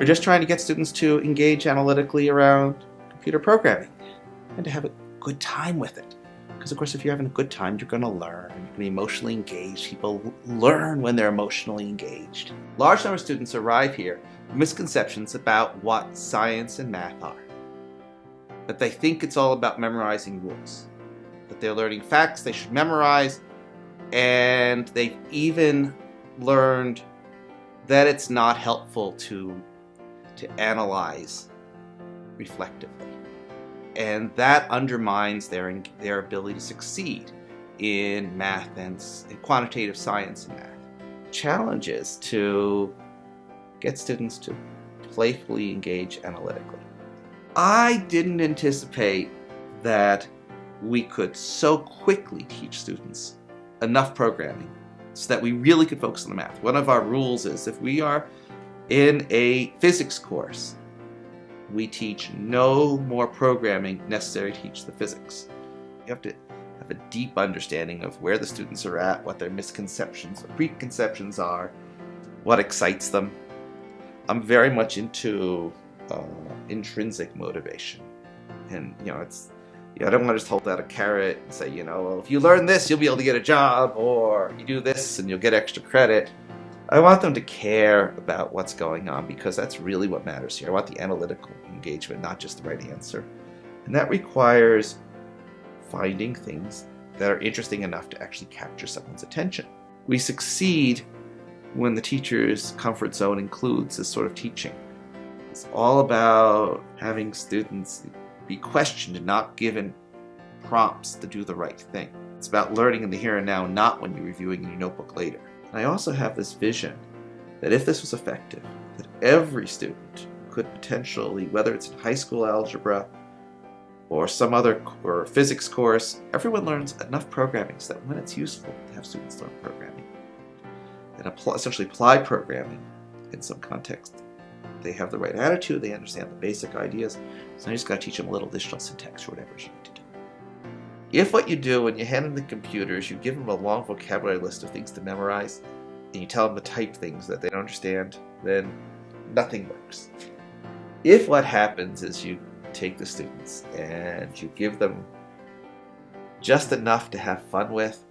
We're just trying to get students to engage analytically around computer programming and to have a good time with it. Because of course, if you're having a good time, you're going to learn. You're going to be emotionally engaged. People learn when they're emotionally engaged. Large number of students arrive here with misconceptions about what science and math are. That they think it's all about memorizing rules. That they're learning facts they should memorize, and they've even learned that it's not helpful to analyze reflectively. And that undermines their ability to succeed in math and quantitative science and math. The challenge is to get students to playfully engage analytically. I didn't anticipate that we could so quickly teach students enough programming so that we really could focus on the math. One of our rules is if we are in a physics course, we teach no more programming necessary to teach the physics. You have to have a deep understanding of where the students are at, what their misconceptions or preconceptions are, what excites them. I'm very much into intrinsic motivation. And I don't want to just hold out a carrot and say, well, if you learn this, you'll be able to get a job, or you do this and you'll get extra credit. I want them to care about what's going on, because that's really what matters here. I want the analytical engagement, not just the right answer. And that requires finding things that are interesting enough to actually capture someone's attention. We succeed when the teacher's comfort zone includes this sort of teaching. It's all about having students be questioned and not given prompts to do the right thing. It's about learning in the here and now, not when you're reviewing in your notebook later. I also have this vision that if this was effective, that every student could potentially, whether it's in high school algebra or some other or physics course, everyone learns enough programming so that when it's useful to have students learn programming and essentially apply programming in some context, they have the right attitude, they understand the basic ideas, so I just got to teach them a little additional syntax or whatever you need to do. If what you do when you hand them the computers, you give them a long vocabulary list of things to memorize, and you tell them to type things that they don't understand, then nothing works. If what happens is you take the students and you give them just enough to have fun with,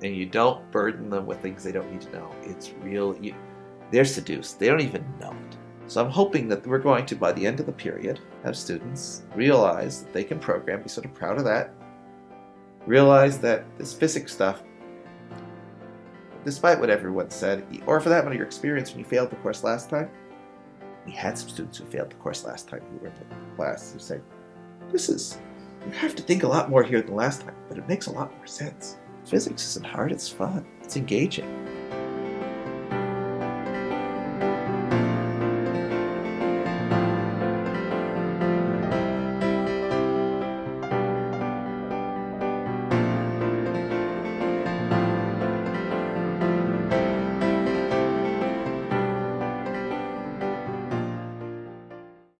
and you don't burden them with things they don't need to know, they're seduced. They don't even know it. So I'm hoping that we're going to, by the end of the period, have students realize that they can program, be sort of proud of that, realize that this physics stuff, despite what everyone said, or for that matter, your experience when you failed the course last time, we had some students who failed the course last time who were in the class who said, you have to think a lot more here than last time, but it makes a lot more sense. Physics isn't hard, it's fun, it's engaging.